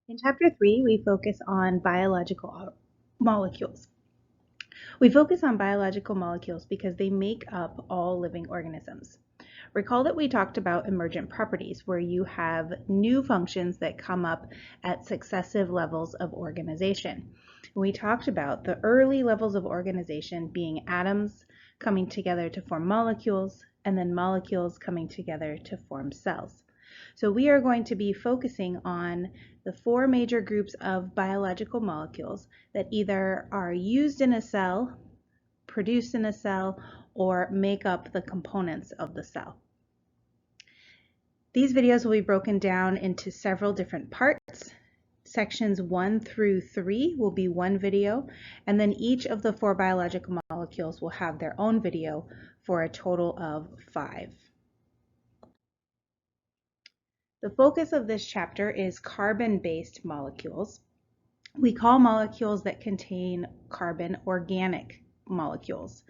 In Chapter 3, we focus on biological molecules. We focus on biological molecules because they make up all living organisms. Recall that we talked about emergent properties, where you have new functions that come up at successive levels of organization. We talked about the early levels of organization being atoms coming together to form molecules, and then molecules coming together to form cells. So we are going to be focusing on the four major groups of biological molecules that either are used in a cell, produced in a cell, or make up the components of the cell. These videos will be broken down into several different parts. Sections 1 through 3 will be one video, and then each of the four biological molecules will have their own video for a total of 5. The focus of this chapter is carbon-based molecules. We call molecules that contain carbon organic molecules.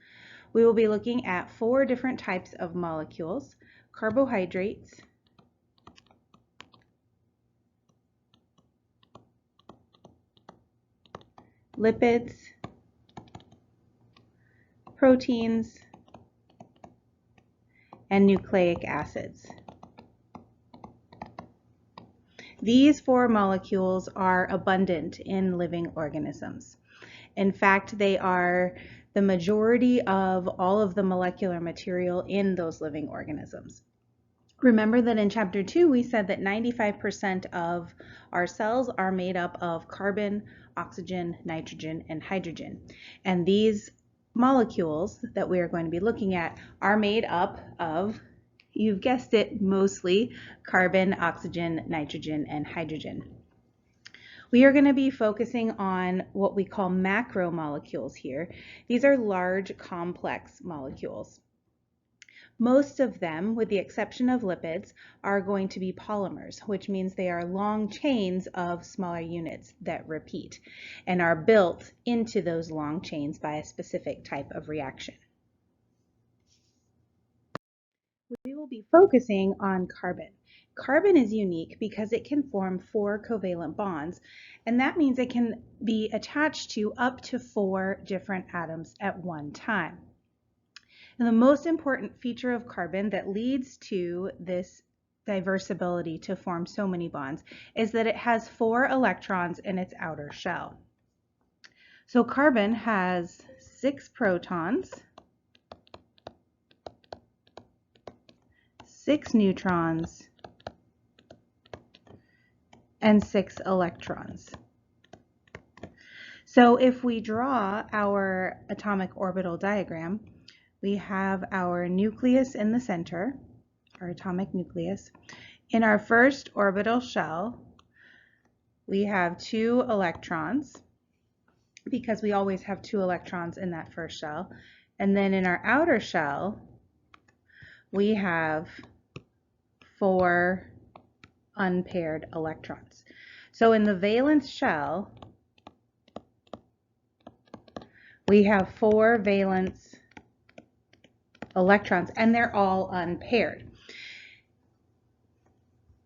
We will be looking at 4 different types of molecules: carbohydrates, lipids, proteins, and nucleic acids. These 4 molecules are abundant in living organisms. In fact, they are the majority of all of the molecular material in those living organisms. Remember that in Chapter 2, we said that 95% of our cells are made up of carbon, oxygen, nitrogen, and hydrogen. And these molecules that we are going to be looking at are made up of, you've guessed it, mostly carbon, oxygen, nitrogen, and hydrogen. We are going to be focusing on what we call macromolecules here. These are large, complex molecules. Most of them, with the exception of lipids, are going to be polymers, which means they are long chains of smaller units that repeat and are built into those long chains by a specific type of reaction. We will be focusing on carbon. Carbon is unique because it can form 4 covalent bonds, and that means it can be attached to up to 4 different atoms at one time. And the most important feature of carbon that leads to this diverse ability to form so many bonds is that it has 4 electrons in its outer shell. So carbon has 6 protons, 6 neutrons, and 6 electrons. So if we draw our atomic orbital diagram, we have our nucleus in the center, our atomic nucleus. In our first orbital shell, we have 2 electrons, because we always have 2 electrons in that first shell. And then in our outer shell, we have 4 unpaired electrons. So in the valence shell, we have 4 valence electrons, and they're all unpaired.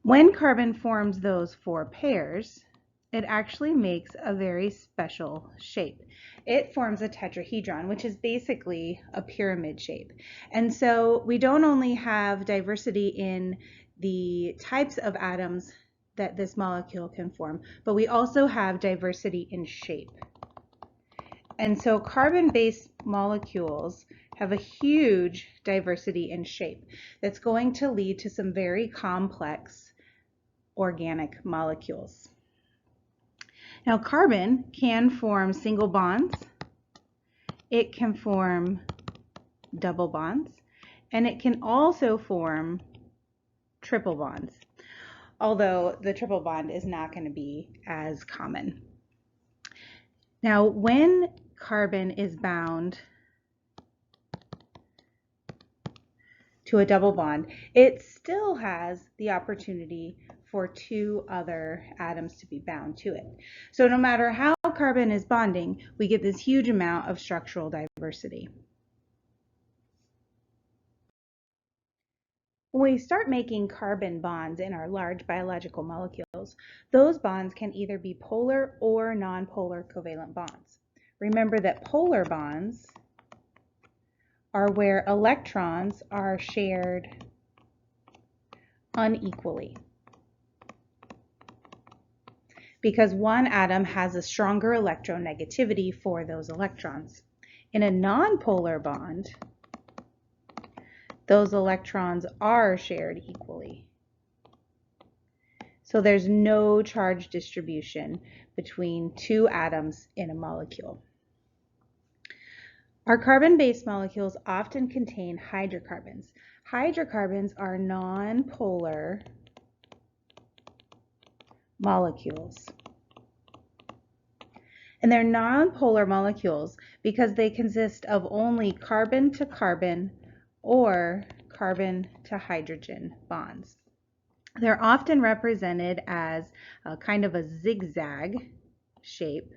When carbon forms those 4 pairs, it actually makes a very special shape. It forms a tetrahedron, which is basically a pyramid shape. And so we don't only have diversity in the types of atoms that this molecule can form, but we also have diversity in shape. And so carbon-based molecules have a huge diversity in shape that's going to lead to some very complex organic molecules. Now, carbon can form single bonds, it can form double bonds, and it can also form triple bonds, although the triple bond is not going to be as common. Now, when carbon is bound to a double bond, it still has the opportunity for 2 other atoms to be bound to it. So no matter how carbon is bonding, we get this huge amount of structural diversity. When we start making carbon bonds in our large biological molecules, those bonds can either be polar or nonpolar covalent bonds. Remember that polar bonds are where electrons are shared unequally, because one atom has a stronger electronegativity for those electrons. In a nonpolar bond, those electrons are shared equally. So there's no charge distribution between two atoms in a molecule. Our carbon-based molecules often contain hydrocarbons. Hydrocarbons are nonpolar molecules. And they're nonpolar molecules because they consist of only carbon to carbon or carbon to hydrogen bonds. They're often represented as a kind of a zigzag shape,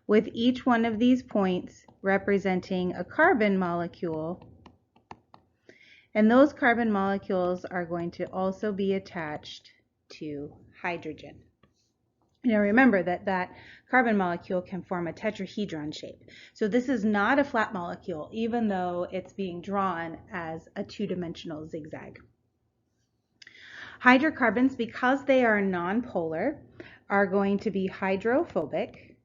with each one of these points representing a carbon molecule, and those carbon molecules are going to also be attached to hydrogen. Now remember that carbon molecule can form a tetrahedron shape. So this is not a flat molecule, even though it's being drawn as a two-dimensional zigzag. Hydrocarbons, because they are nonpolar, are going to be hydrophobic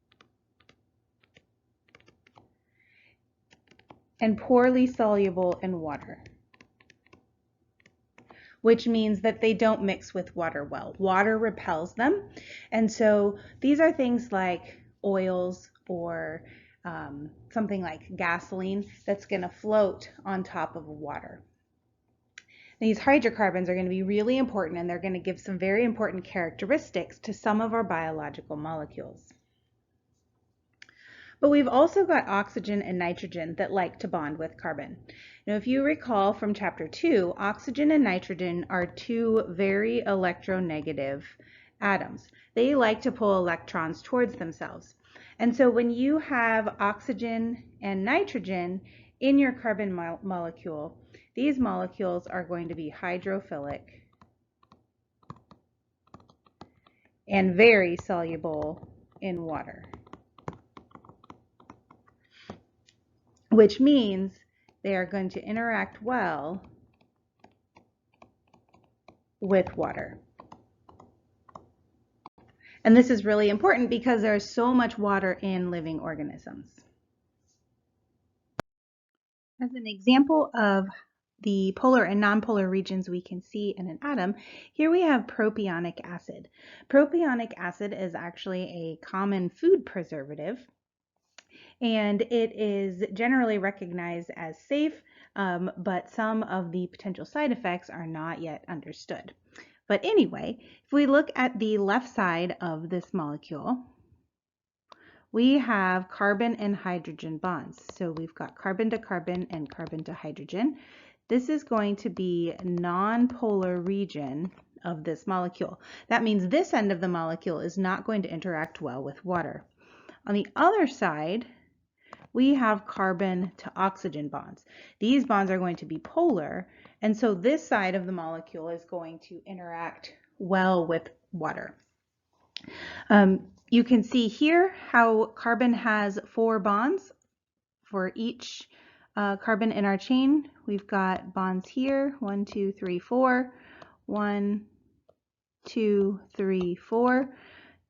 and poorly soluble in water, which means that they don't mix with water well. Water repels them. And so these are things like oils or something like gasoline that's going to float on top of water. These hydrocarbons are going to be really important, and they're going to give some very important characteristics to some of our biological molecules. But we've also got oxygen and nitrogen that like to bond with carbon. Now, if you recall from chapter 2, oxygen and nitrogen are two very electronegative atoms. They like to pull electrons towards themselves. And so when you have oxygen and nitrogen in your carbon molecule, these molecules are going to be hydrophilic and very soluble in water, which means they are going to interact well with water. And this is really important because there's so much water in living organisms. As an example of the polar and nonpolar regions we can see in an atom, here we have propionic acid. Propionic acid is actually a common food preservative, and it is generally recognized as safe, but some of the potential side effects are not yet understood. But anyway, if we look at the left side of this molecule, we have carbon and hydrogen bonds. So we've got carbon to carbon and carbon to hydrogen. This is going to be a nonpolar region of this molecule. That means this end of the molecule is not going to interact well with water. On the other side, we have carbon to oxygen bonds. These bonds are going to be polar, and so this side of the molecule is going to interact well with water. You can see here how carbon has 4 bonds for each carbon in our chain. We've got bonds here, 1, 2, 3, 4, 1, 2, 3, 4,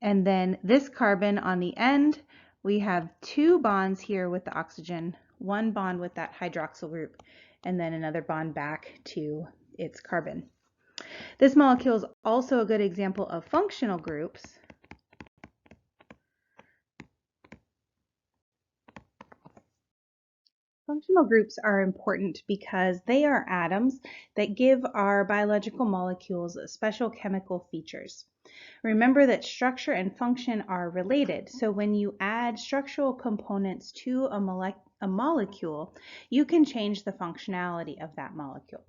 and then this carbon on the end, we have 2 bonds here with the oxygen, 1 bond with that hydroxyl group, and then another bond back to its carbon. This molecule is also a good example of functional groups. Functional groups are important because they are atoms that give our biological molecules special chemical features. Remember that structure and function are related, so when you add structural components to a molecule, you can change the functionality of that molecule.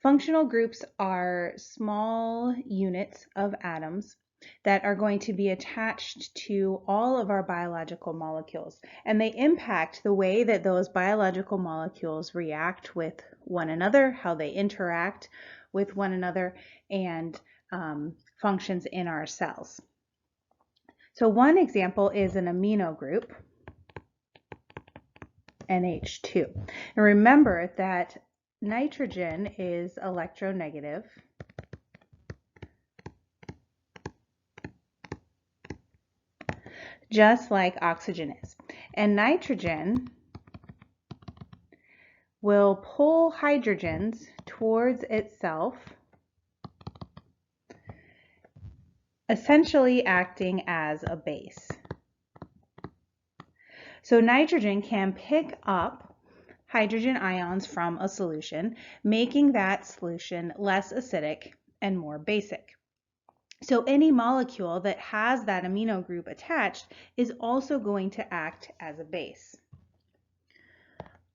Functional groups are small units of atoms that are going to be attached to all of our biological molecules, and they impact the way that those biological molecules react with one another, how they interact with one another, and functions in our cells. So one example is an amino group, NH2. And remember that nitrogen is electronegative, just like oxygen is. And nitrogen will pull hydrogens towards itself, essentially acting as a base. So nitrogen can pick up hydrogen ions from a solution, making that solution less acidic and more basic. So any molecule that has that amino group attached is also going to act as a base.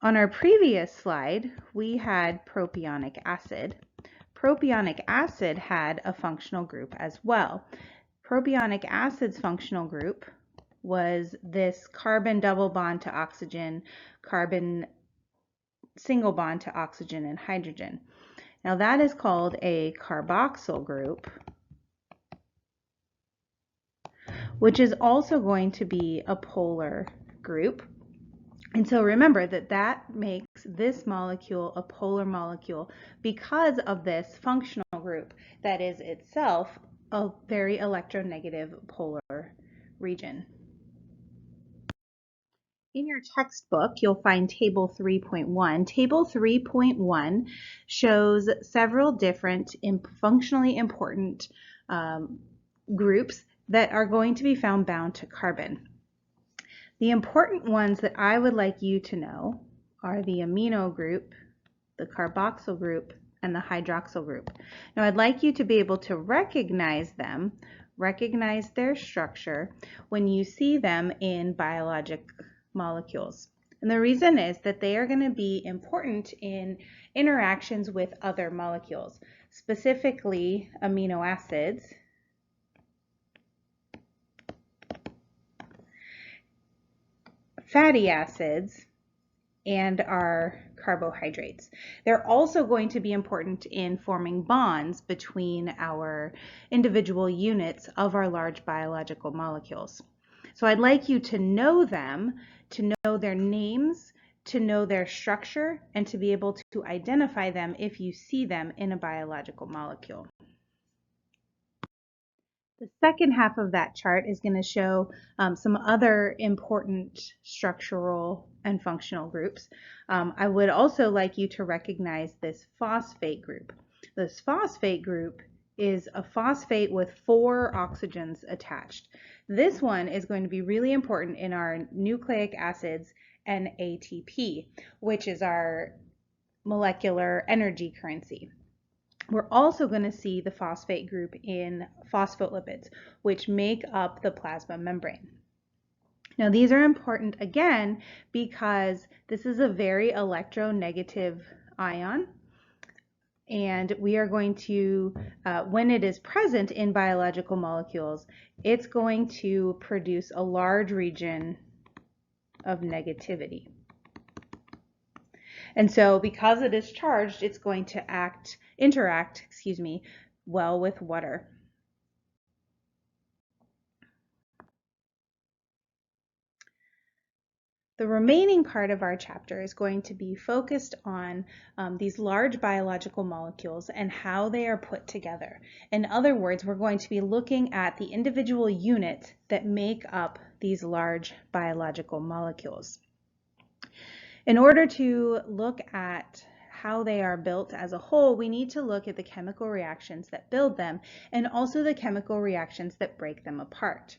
On our previous slide, we had propionic acid. Propionic acid had a functional group as well. Propionic acid's functional group was this carbon double bond to oxygen, carbon single bond to oxygen and hydrogen. Now that is called a carboxyl group, which is also going to be a polar group. And so remember that that makes this molecule a polar molecule because of this functional group that is itself a very electronegative polar region. In your textbook, you'll find Table 3.1. Table 3.1 shows several different functionally important groups that are going to be found bound to carbon. The important ones that I would like you to know are the amino group, the carboxyl group, and the hydroxyl group. Now I'd like you to be able to recognize them, recognize their structure when you see them in biologic molecules. And the reason is that they are going to be important in interactions with other molecules, specifically amino acids, fatty acids, and our carbohydrates. They're also going to be important in forming bonds between our individual units of our large biological molecules. So I'd like you to know them, to know their names, to know their structure, and to be able to identify them if you see them in a biological molecule. The second half of that chart is going to show some other important structural and functional groups. I would also like you to recognize this phosphate group. This phosphate group is a phosphate with 4 oxygens attached. This one is going to be really important in our nucleic acids and ATP, which is our molecular energy currency. We're also going to see the phosphate group in phospholipids, which make up the plasma membrane. Now these are important again because this is a very electronegative ion, and we are going to, when it is present in biological molecules, it's going to produce a large region of negativity. And so because it is charged, it's going to interact well with water. The remaining part of our chapter is going to be focused on these large biological molecules and how they are put together. In other words, we're going to be looking at the individual units that make up these large biological molecules. In order to look at how they are built as a whole, we need to look at the chemical reactions that build them and also the chemical reactions that break them apart.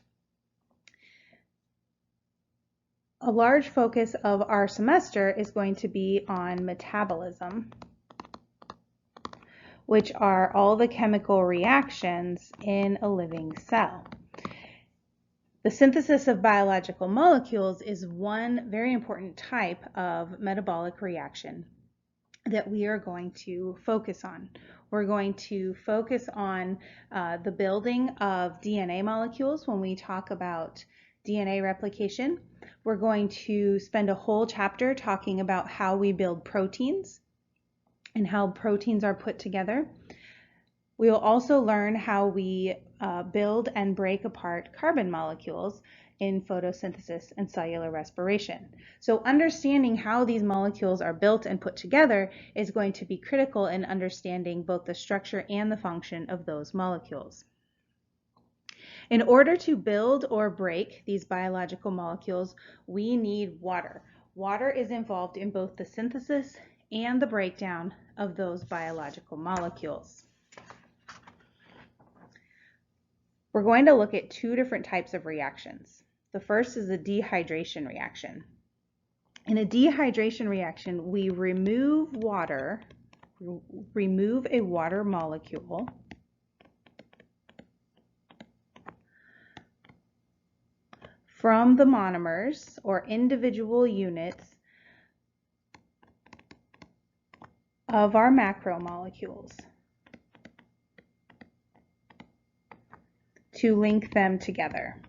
A large focus of our semester is going to be on metabolism, which are all the chemical reactions in a living cell. The synthesis of biological molecules is one very important type of metabolic reaction that we are going to focus on. We're going to focus on the building of DNA molecules when we talk about DNA replication. We're going to spend a whole chapter talking about how we build proteins and how proteins are put together. We will also learn how we build and break apart carbon molecules in photosynthesis and cellular respiration. So understanding how these molecules are built and put together is going to be critical in understanding both the structure and the function of those molecules. In order to build or break these biological molecules, we need water. Water is involved in both the synthesis and the breakdown of those biological molecules. We're going to look at two different types of reactions. The first is a dehydration reaction. In a dehydration reaction, we remove a water molecule from the monomers or individual units of our macromolecules to link them together.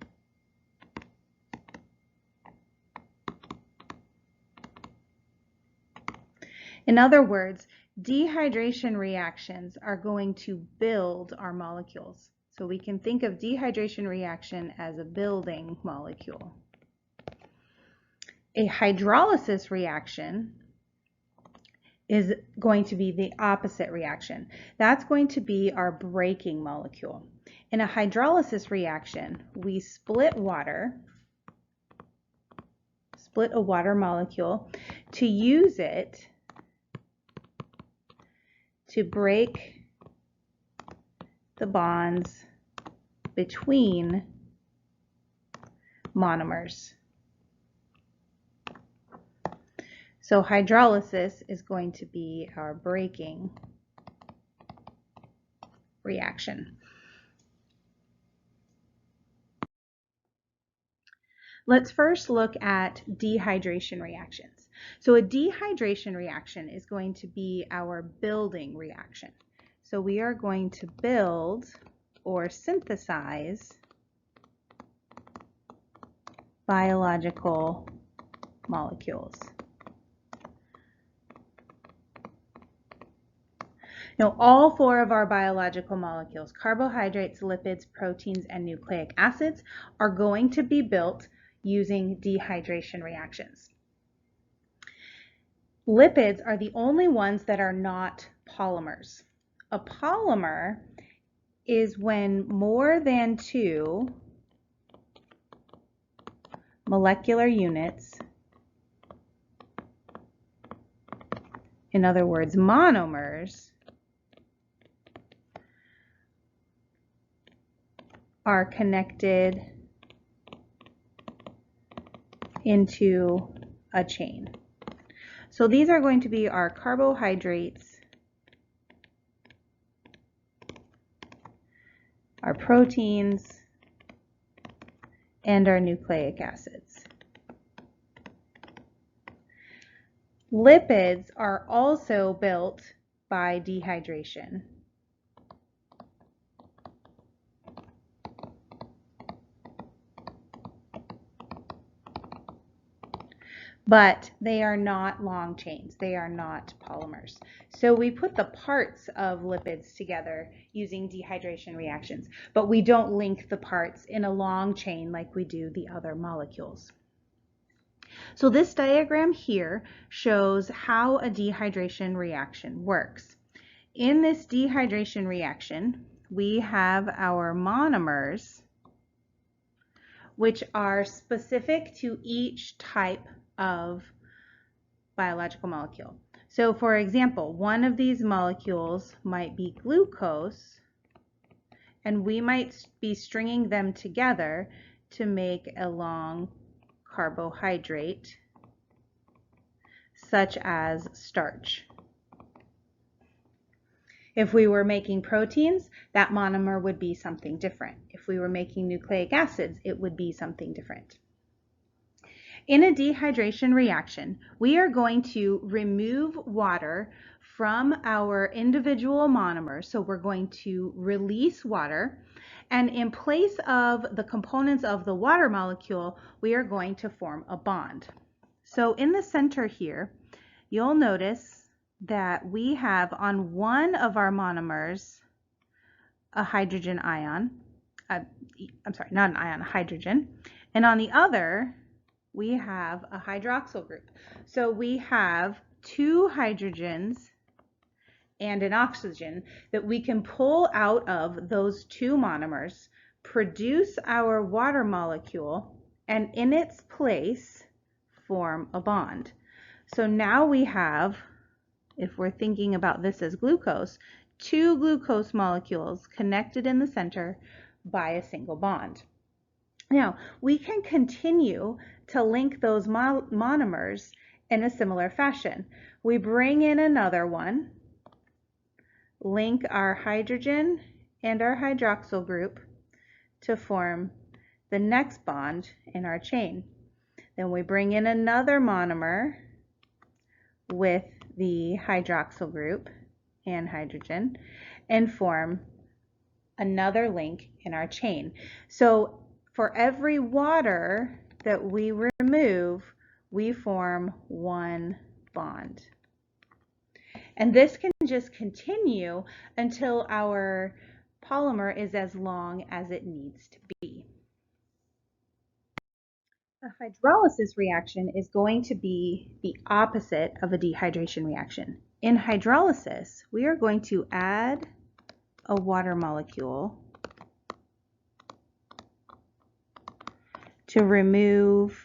In other words, dehydration reactions are going to build our molecules. So we can think of dehydration reaction as a building molecule. A hydrolysis reaction is going to be the opposite reaction. That's going to be our breaking molecule. In a hydrolysis reaction, we split a water molecule to use it to break the bonds between monomers. So hydrolysis is going to be our breaking reaction. Let's first look at dehydration reactions. So a dehydration reaction is going to be our building reaction. So we are going to build or synthesize biological molecules. Now, all four of our biological molecules, carbohydrates, lipids, proteins, and nucleic acids, are going to be built using dehydration reactions. Lipids are the only ones that are not polymers. A polymer is when more than 2 molecular units, in other words, monomers, are connected into a chain. So these are going to be our carbohydrates, our proteins, and our nucleic acids. Lipids are also built by dehydration. But they are not long chains. They are not polymers. So we put the parts of lipids together using dehydration reactions, but we don't link the parts in a long chain like we do the other molecules. So this diagram here shows how a dehydration reaction works. In this dehydration reaction, we have our monomers, which are specific to each type of biological molecule. So for example, one of these molecules might be glucose, and we might be stringing them together to make a long carbohydrate, such as starch. If we were making proteins, that monomer would be something different. If we were making nucleic acids, it would be something different. In a dehydration reaction, we are going to remove water from our individual monomers. So we're going to release water, and in place of the components of the water molecule, we are going to form a bond. So in the center here, you'll notice that we have on one of our monomers a hydrogen ion, I'm sorry, not an ion, a hydrogen, and on the other, we have a hydroxyl group. So we have two hydrogens and an oxygen that we can pull out of those two monomers, produce our water molecule, and in its place form a bond. So now we have, if we're thinking about this as glucose, two glucose molecules connected in the center by a single bond. Now, we can continue to link those monomers in a similar fashion. We bring in another one, link our hydrogen and our hydroxyl group to form the next bond in our chain. Then we bring in another monomer with the hydroxyl group and hydrogen and form another link in our chain. So for every water that we remove, we form one bond. And this can just continue until our polymer is as long as it needs to be. A hydrolysis reaction is going to be the opposite of a dehydration reaction. In hydrolysis, we are going to add a water molecule to remove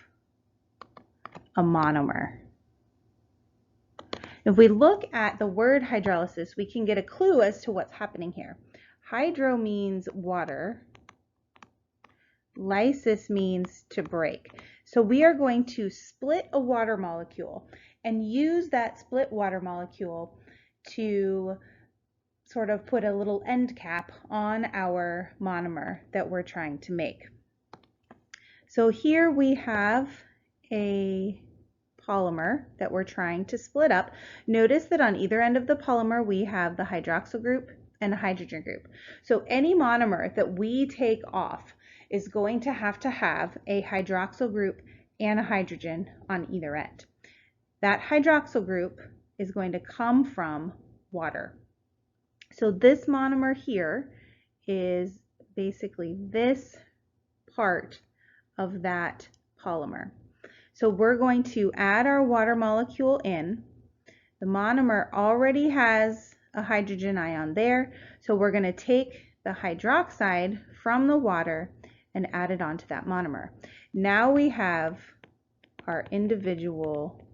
a monomer. If we look at the word hydrolysis, we can get a clue as to what's happening here. Hydro means water. Lysis means to break. So we are going to split a water molecule and use that split water molecule to sort of put a little end cap on our monomer that we're trying to make. So here we have a polymer that we're trying to split up. Notice that on either end of the polymer we have the hydroxyl group and a hydrogen group. So any monomer that we take off is going to have a hydroxyl group and a hydrogen on either end. That hydroxyl group is going to come from water. So this monomer here is basically this part of that polymer. So we're going to add our water molecule in. The monomer already has a hydrogen ion there, so we're going to take the hydroxide from the water and add it onto that monomer. Now we have our individual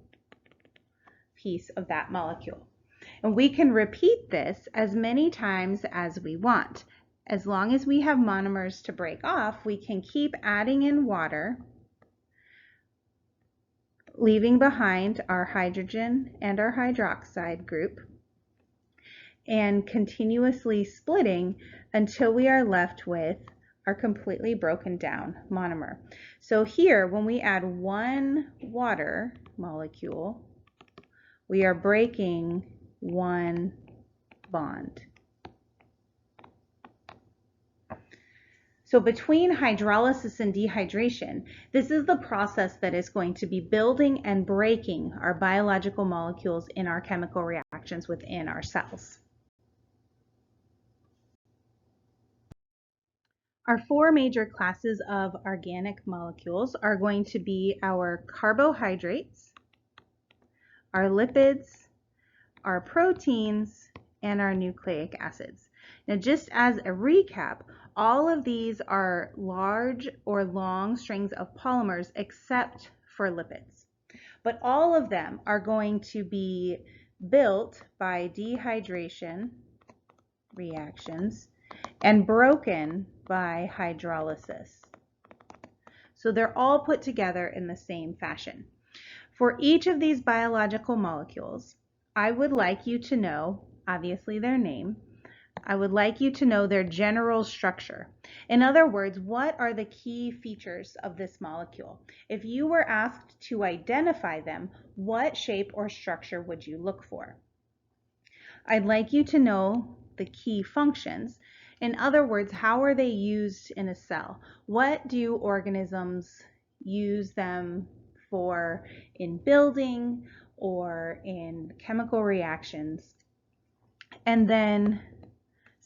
piece of that molecule. And we can repeat this as many times as we want. As long as we have monomers to break off, we can keep adding in water, leaving behind our hydrogen and our hydroxide group, and continuously splitting until we are left with our completely broken down monomer. So here, when we add one water molecule, we are breaking one bond. So between hydrolysis and dehydration, this is the process that is going to be building and breaking our biological molecules in our chemical reactions within our cells. Our four major classes of organic molecules are going to be our carbohydrates, our lipids, our proteins, and our nucleic acids. Now, just as a recap, all of these are large or long strings of polymers except for lipids. But all of them are going to be built by dehydration reactions and broken by hydrolysis. So they're all put together in the same fashion. For each of these biological molecules, I would like you to know, obviously, their name, I would like you to know their general structure. In other words, what are the key features of this molecule? If you were asked to identify them, what shape or structure would you look for? I'd like you to know the key functions. In other words, how are they used in a cell? What do organisms use them for in building or in chemical reactions? And then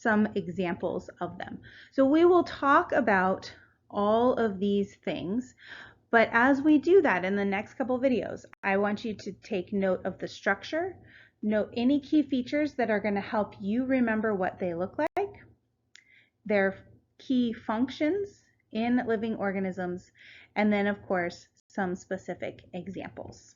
some examples of them. So we will talk about all of these things, but as we do that in the next couple videos, I want you to take note of the structure, note any key features that are going to help you remember what they look like, their key functions in living organisms, and then of course some specific examples.